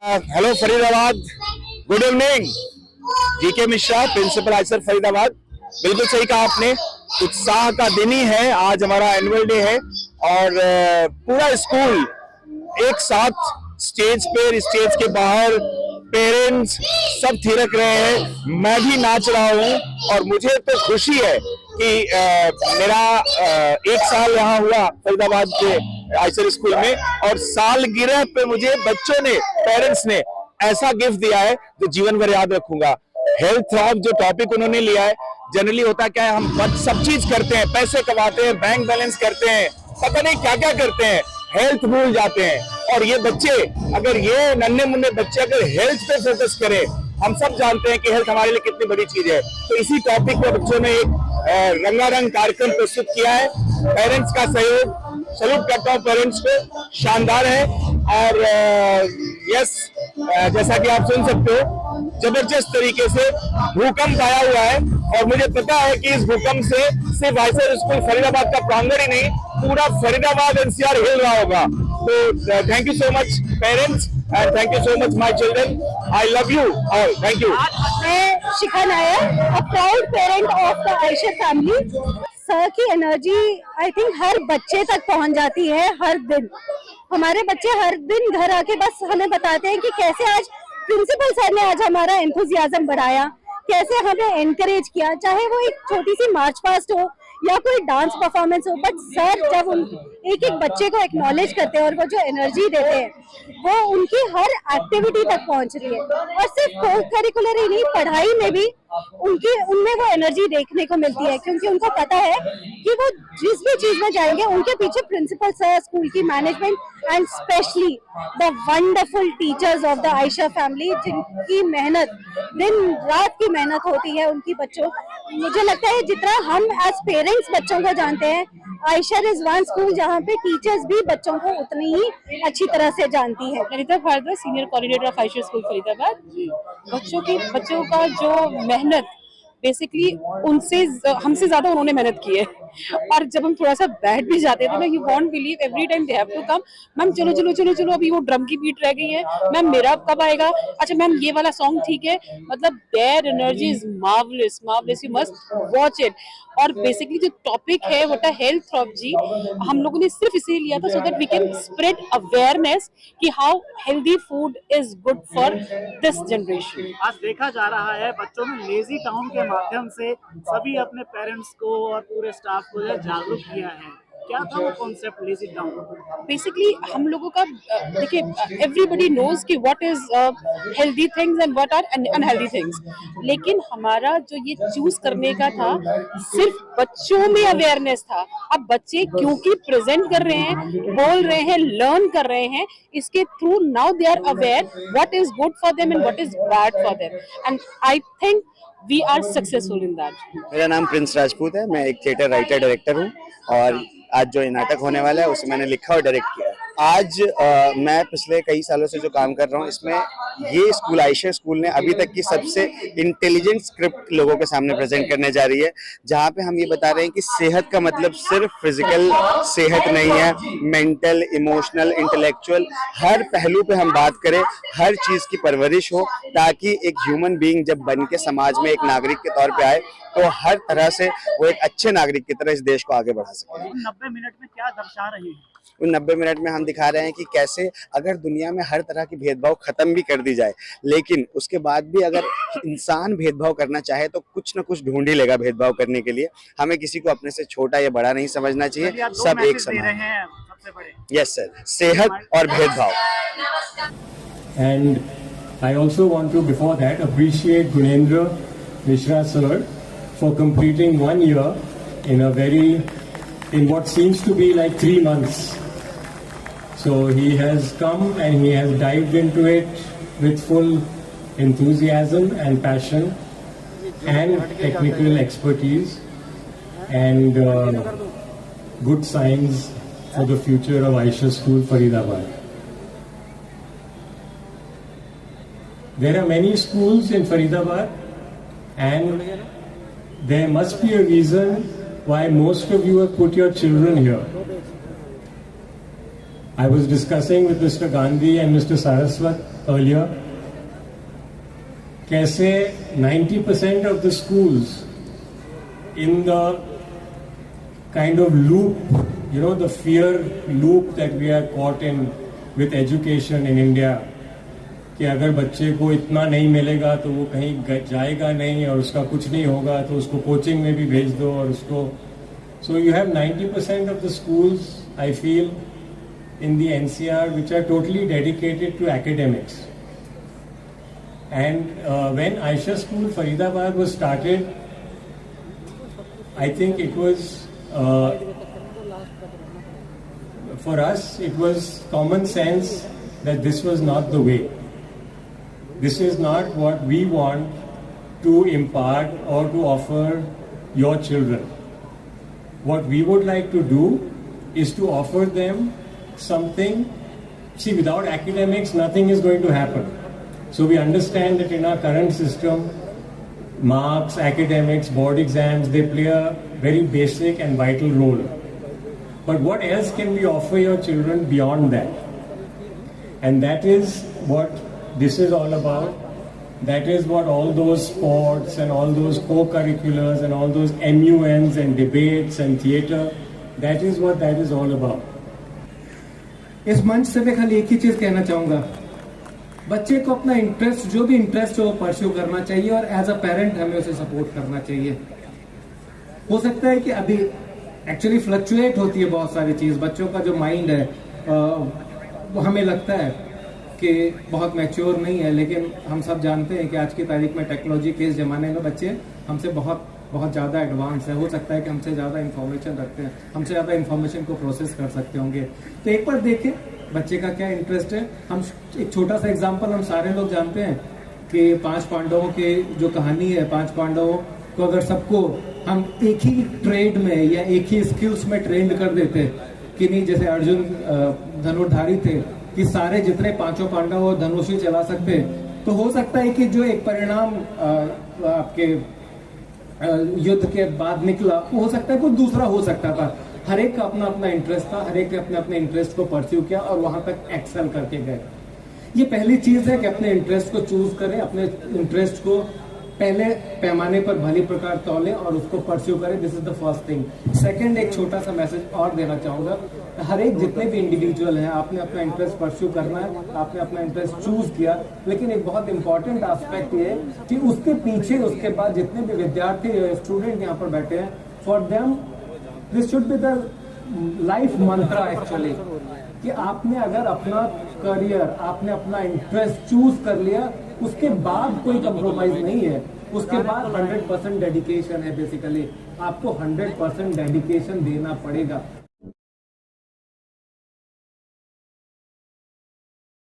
Hello Faridabad, good evening. GK Mishra, principal Eicher Faridabad. बिल्कुल सही कहा आपने, उत्साह का दिन ही है। आज हमारा एनुअल डे है और पूरा स्कूल एक साथ स्टेज पे, स्टेज के बाहर पेरेंट्स सब थिरक रहे हैं। मैं भी नाच रहा हूँ और मुझे तो खुशी है कि मेरा 1 साल यहाँ हुआ फरीदाबाद के आइसर स्कूल में और सालगिरह पे मुझे बच्चों ने, पेरेंट्स ने ऐसा गिफ्ट दिया है जो जीवन भर याद रखूंगा। हेल्थ ऑफ जो टॉपिक उन्होंने लिया है, जनरली होता क्या है, हम सब चीज करते हैं, पैसे कमाते हैं, बैंक बैलेंस करते हैं, पता नहीं क्या क्या करते हैं, हेल्थ भूल जाते हैं। और ये बच्चे, अगर ये नन्हे मुन्ने बच्चे अगर हेल्थ पे फोकस करें, हम सब जानते हैं कि हेल्थ हमारे लिए कितनी बड़ी चीज है। तो इसी टॉपिक पे बच्चों ने एक रंगारंग कार्यक्रम प्रस्तुत किया है। पेरेंट्स का सहयोग, सैल्यूट करता हूँ पेरेंट्स को, शानदार है। और यस, जैसा कि आप सुन सकते हो, जबरदस्त तरीके से भूकंप आया हुआ है और मुझे पता है कि इस भूकंप से सिर्फ आइसर स्कूल फरीदाबाद का प्रांगण ही नहीं, पूरा फरीदाबाद एनसीआर हिल रहा होगा। तो thank you so much parents and thank you so much my children. I love you all, thank you. मैं Shikha Nair, a proud parent of the Eicher family. Sir की एनर्जी आई थिंक हर बच्चे तक पहुंच जाती है। हर दिन हमारे बच्चे हर दिन घर आके बस हमें बताते हैं कि कैसे आज प्रिंसिपल सर ने आज हमारा एंथुजियाज्म बढ़ाया, कैसे हमें एनकरेज किया, चाहे वो एक छोटी सी मार्च पास्ट हो या कोई डांस परफॉर्मेंस हो। बट सर जब उन एक एक बच्चे को एक्नॉलेज करते हैं और वो जो एनर्जी देते हैं, वो उनकी हर एक्टिविटी तक पहुंच रही है। और सिर्फ को करिकुलर ही नहीं, पढ़ाई में भी उनमें वो एनर्जी देखने को मिलती है, क्योंकि उनको पता है कि वो जिस भी चीज में जाएंगे उनके पीछे प्रिंसिपल सर, स्कूल की management and specially the wonderful teachers of the Eicher family, जिनकी मेहनत, दिन रात की मेहनत होती है उनकी बच्चों। मुझे लगता है जितना हम एज पेरेंट्स बच्चों को जानते हैं, आयशर इज वन स्कूल जहाँ पे टीचर्स भी बच्चों को उतनी ही अच्छी तरह से जानती है। Lalita Bhardwaj, senior coordinator of Eicher school Faridabad. बच्चों का जो मेहनत, बेसिकली हमसे ज्यादा उन्होंने मेहनत की है। और जब हम थोड़ा सा बैठ भी जाते थे ना, you won't believe, every time they have to come, ma'am चलो चलो चलो चलो, अभी वो ड्रम की बीट रह गई है, मैम मेरा कब आएगा, अच्छा मैम ये वाला सॉन्ग ठीक है। मतलब their energy is marvellous, marvellous, you must watch it. और बेसिकली जो टॉपिक है वो था हेल्थ ऑफ जी, हम लोगों ने सिर्फ इसे लिया था so that we can spread awareness कि how healthy food is good for this generation. आज देखा जा रहा है बच्चों ने लेजी टाउन के माध्यम से सभी अपने पेरेंट्स को और पूरे स्टाफ को जागरूक किया है। क्या था वो कॉन्सेप्ट लेजी टाउन? बेसिकली हम लोगों का, देखिए, एवरीबडी नोज कि what is healthy things and what are unhealthy things, लेकिन हमारा जो ये चूज करने का था, सिर्फ बच्चों में अवेयरनेस था। अब बच्चे क्योंकि प्रेजेंट कर रहे हैं, बोल रहे हैं, लर्न कर रहे हैं, इसके through now they are aware what is good for them and what is bad for them, and I think we are successful in that. मेरा नाम प्रिंस राजपूत है, मैं एक थिएटर राइटर डायरेक्टर हूँ और आज जो ये नाटक होने वाला है उसे मैंने लिखा और डायरेक्ट किया है। आज मैं पिछले कई सालों से जो काम कर रहा हूँ, इसमें ये स्कूल, आयशर स्कूल ने अभी तक की सबसे इंटेलिजेंट स्क्रिप्ट लोगों के सामने प्रेजेंट करने जा रही है, जहाँ पे हम ये बता रहे हैं कि सेहत का मतलब सिर्फ फिजिकल सेहत नहीं है, मेंटल, इमोशनल, इंटेलेक्चुअल, हर पहलू पे हम बात करें, हर चीज की परवरिश हो, ताकि एक ह्यूमन बीइंग जब बन के समाज में एक नागरिक के तौर पे आए तो हर तरह से वो एक अच्छे नागरिक की तरह इस देश को आगे बढ़ा सके। 90 मिनट में क्या दर्शा रहे हैं? उन 90 मिनट में हम दिखा रहे हैं कि कैसे अगर दुनिया में हर तरह की भेदभाव खत्म भी कर दी जाए, लेकिन उसके बाद भी अगर इंसान भेदभाव करना चाहे तो कुछ ना कुछ ढूंढ ही लेगा भेदभाव करने के लिए। हमें किसी को अपने से छोटा या बड़ा नहीं समझना चाहिए, सब एक समान है। यस सर, सेहत और भेदभाव। And I also want to, before that, appreciate Gunendra Mishra sir for completing 1 year in what seems to be like 3 months. So he has come and he has dived into it with full enthusiasm and passion and technical expertise and good signs for the future of Aisha School Faridabad. There are many schools in Faridabad and there must be a reason why most of you have put your children here. I was discussing with Mr. Gandhi and Mr. Saraswat earlier. कैसे 90% of the schools in the kind of loop, the fear loop that we are caught in with education in India, कि अगर बच्चे को इतना नहीं मिलेगा तो वो कहीं जाएगा नहीं और उसका कुछ नहीं होगा, तो उसको कोचिंग में भी भेज दो और उसको. So you have 90% of the schools, I feel, in the NCR which are totally dedicated to academics. And when Aisha School Faridabad was started, I think it was, for us, it was common sense that this was not the way. This is not what we want to impart or to offer your children. What we would like to do is to offer them something. See, without academics, nothing is going to happen. So we understand that in our current system, marks, academics, board exams, they play a very basic and vital role. But what else can we offer your children beyond that? And that is what this is all about. That is what all those sports and all those co-curriculars and all those MUNs and debates and theatre, that is what that is all about. इस मंच से मैं खाली एक ही चीज कहना चाहूंगा, बच्चे को अपना इंटरेस्ट, जो भी इंटरेस्ट हो, परस्यू करना चाहिए और एज अ पेरेंट हमें उसे सपोर्ट करना चाहिए. हो सकता है कि अभी एक्चुअली फ्लक्चुएट होती है बहुत सारी चीज. बच्चों का जो माइंड है वो हमें लगता है कि बहुत मैच्योर नहीं है, लेकिन हम सब जानते हैं कि आज की तारीख में टेक्नोलॉजी के इस जमाने में बच्चे हमसे बहुत बहुत ज़्यादा एडवांस है. हो सकता है कि हमसे ज़्यादा इन्फॉर्मेशन रखते हैं, हमसे ज़्यादा इन्फॉर्मेशन को प्रोसेस कर सकते होंगे. तो एक बार देखें बच्चे का क्या इंटरेस्ट है. हम एक छोटा सा एग्जाम्पल, हम सारे लोग जानते हैं कि 5 पांडवों की जो कहानी है, 5 पांडवों को अगर सबको हम एक ही ट्रेड में या एक ही स्किल्स में ट्रेंड कर देते कि नहीं, जैसे अर्जुन धनुर्धारी थे कि सारे जितने 5 पांडव वो धनुष ही चला सकते, तो हो सकता है कि जो एक परिणाम आपके युद्ध के बाद निकला वो हो सकता है कुछ दूसरा हो सकता था. हर एक का अपना अपना इंटरेस्ट था, हर एक ने अपने अपने इंटरेस्ट को परस्यू किया और वहां तक एक्सेल करके गए. ये पहली चीज है कि अपने इंटरेस्ट को चूज करें, अपने इंटरेस्ट को पहले पैमाने पर भली प्रकार तौलें और उसको परस्यू करें. This is the first thing. Second, एक छोटा सा मैसेज और देना चाहूंगा. हर एक जितने भी इंडिविजुअल हैं, आपने अपना इंटरेस्ट परस्यू करना है, आपने अपना इंटरेस्ट चूज किया, लेकिन एक बहुत इंपॉर्टेंट एस्पेक्ट ये कि उसके पीछे उसके बाद जितने भी विद्यार्थी स्टूडेंट यहाँ पर बैठे हैं, for them this should be the life Mantra actually, कि आपने अगर अपना करियर, आपने अपना इंटरेस्ट चूज कर लिया, उसके बाद कोई कंप्रोमाइज नहीं है. उसके बाद 100% डेडिकेशन है. बेसिकली आपको 100% डेडिकेशन देना पड़ेगा.